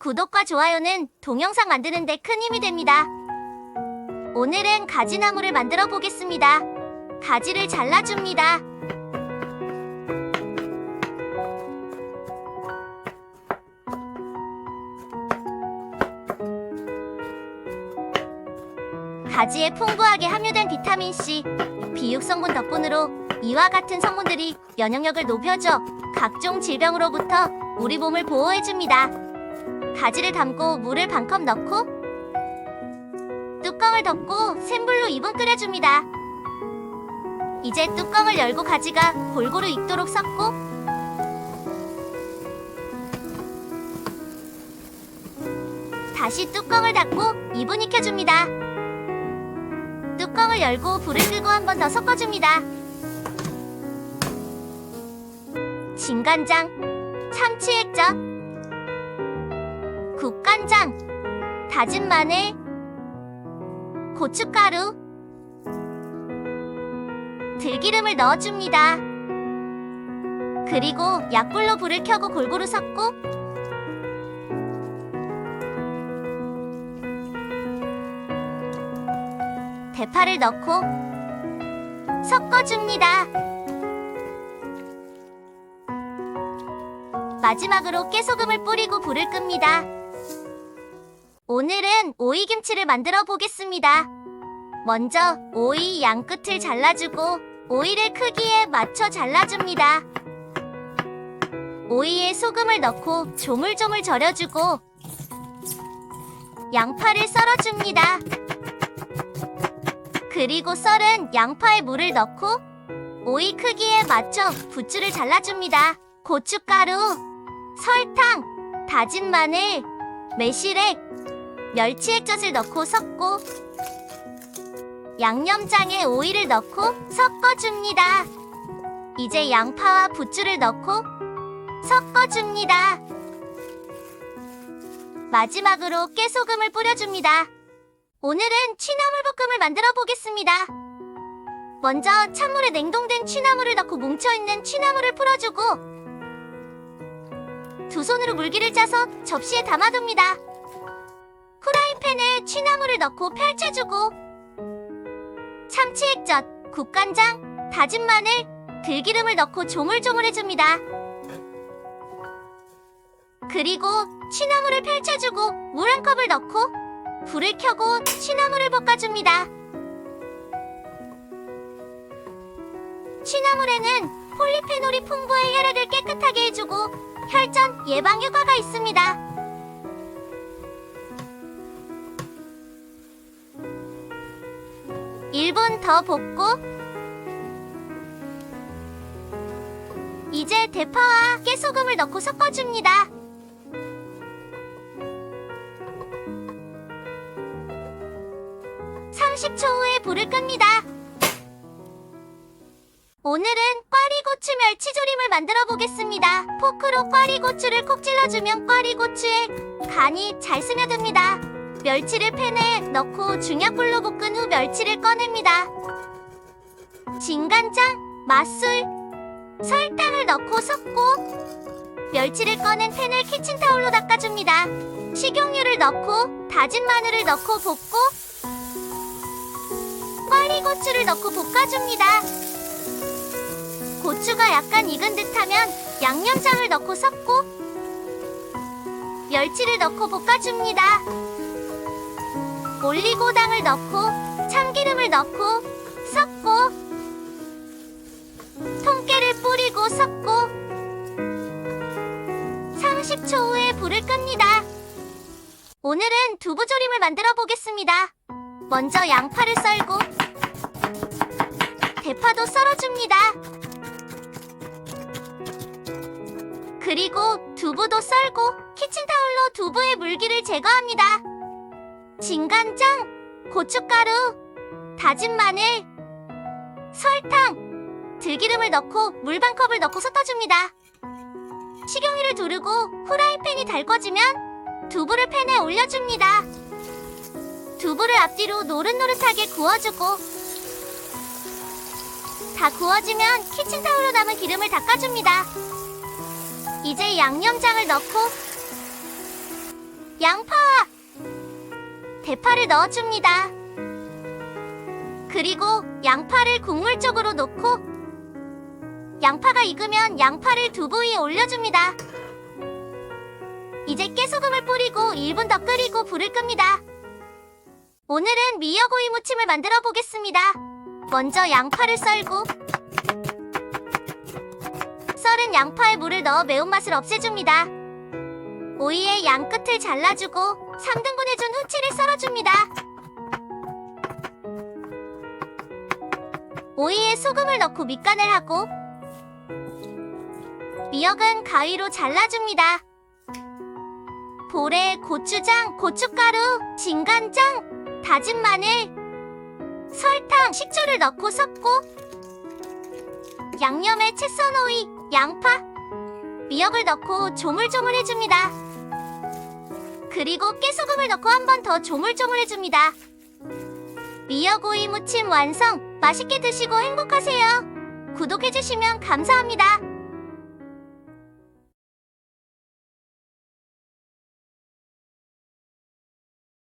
구독과 좋아요는 동영상 만드는 데 큰 힘이 됩니다. 오늘은 가지나물을 만들어 보겠습니다. 가지를 잘라줍니다. 가지에 풍부하게 함유된 비타민C, 비육 성분 덕분으로 이와 같은 성분들이 면역력을 높여줘 각종 질병으로부터 우리 몸을 보호해줍니다. 가지를 담고 물을 반컵 넣고 뚜껑을 덮고 센 불로 2분 끓여줍니다. 이제 뚜껑을 열고 가지가 골고루 익도록 섞고 다시 뚜껑을 닫고 2분 익혀줍니다. 뚜껑을 열고 불을 끄고 한 번 더 섞어줍니다. 진간장, 참치액젓, 국간장, 다진 마늘, 고춧가루, 들기름을 넣어줍니다. 그리고 약불로 불을 켜고 골고루 섞고 대파를 넣고 섞어줍니다. 마지막으로 깨소금을 뿌리고 불을 끕니다. 오늘은 오이김치를 만들어 보겠습니다. 먼저 오이 양끝을 잘라주고 오이를 크기에 맞춰 잘라줍니다. 오이에 소금을 넣고 조물조물 절여주고 양파를 썰어줍니다. 그리고 썰은 양파에 물을 넣고 오이 크기에 맞춰 부추를 잘라줍니다. 고춧가루, 설탕, 다진 마늘, 매실액, 멸치액젓을 넣고 섞고 양념장에 오이를 넣고 섞어줍니다. 이제 양파와 부추를 넣고 섞어줍니다. 마지막으로 깨소금을 뿌려줍니다. 오늘은 취나물볶음을 만들어 보겠습니다. 먼저 찬물에 냉동된 취나물을 넣고 뭉쳐있는 취나물을 풀어주고 두 손으로 물기를 짜서 접시에 담아둡니다. 후라이팬에 취나물을 넣고 펼쳐주고 참치액젓, 국간장, 다진 마늘, 들기름을 넣고 조물조물해줍니다. 그리고 취나물을 펼쳐주고 물 한 컵을 넣고 불을 켜고 취나물을 볶아줍니다. 취나물에는 폴리페놀이 풍부해 혈액을 깨끗하게 해주고 혈전 예방 효과가 있습니다. (1분) 더 볶고 이제 대파와 깨소금을 넣고 섞어줍니다. (30초) 후에 불을 끕니다. 오늘은 꽈리고추 멸치조림을 만들어 보겠습니다. 포크로 꽈리고추를 콕 찔러주면 꽈리고추에 간이 잘 스며듭니다. 멸치를 팬에 넣고 중약불로 볶은 후 멸치를 꺼냅니다. 진간장, 맛술, 설탕을 넣고 섞고 멸치를 꺼낸 팬을 키친타올로 닦아줍니다. 식용유를 넣고 다진 마늘을 넣고 볶고 꽈리고추를 넣고 볶아줍니다. 고추가 약간 익은 듯하면 양념장을 넣고 섞고 멸치를 넣고 볶아줍니다. 올리고당을 넣고 참기름을 넣고 섞고 통깨를 뿌리고 섞고 30초 후에 불을 끕니다. 오늘은 두부조림을 만들어 보겠습니다. 먼저 양파를 썰고 대파도 썰어줍니다. 그리고 두부도 썰고 키친타올로 두부의 물기를 제거합니다. 진간장, 고춧가루, 다진 마늘, 설탕, 들기름을 넣고 물 반 컵을 넣고 섞어줍니다. 식용유를 두르고 후라이팬이 달궈지면 두부를 팬에 올려줍니다. 두부를 앞뒤로 노릇노릇하게 구워주고 다 구워지면 키친타올로 남은 기름을 닦아줍니다. 이제 양념장을 넣고 양파, 대파를 넣어줍니다. 그리고 양파를 국물 쪽으로 놓고 양파가 익으면 양파를 두부 위에 올려줍니다. 이제 깨소금을 뿌리고 1분 더 끓이고 불을 끕니다. 오늘은 미역오이 무침을 만들어 보겠습니다. 먼저 양파를 썰고 썰은 양파에 물을 넣어 매운맛을 없애줍니다. 오이의 양끝을 잘라주고 3등분해준 후치를 썰어줍니다. 오이에 소금을 넣고 밑간을 하고 미역은 가위로 잘라줍니다. 볼에 고추장, 고춧가루, 진간장, 다진 마늘, 설탕, 식초를 넣고 섞고 양념에 채 썬 오이, 양파, 미역을 넣고 조물조물해줍니다. 그리고 깨소금을 넣고 한 번 더 조물조물해줍니다. 미역오이 무침 완성! 맛있게 드시고 행복하세요. 구독해주시면 감사합니다.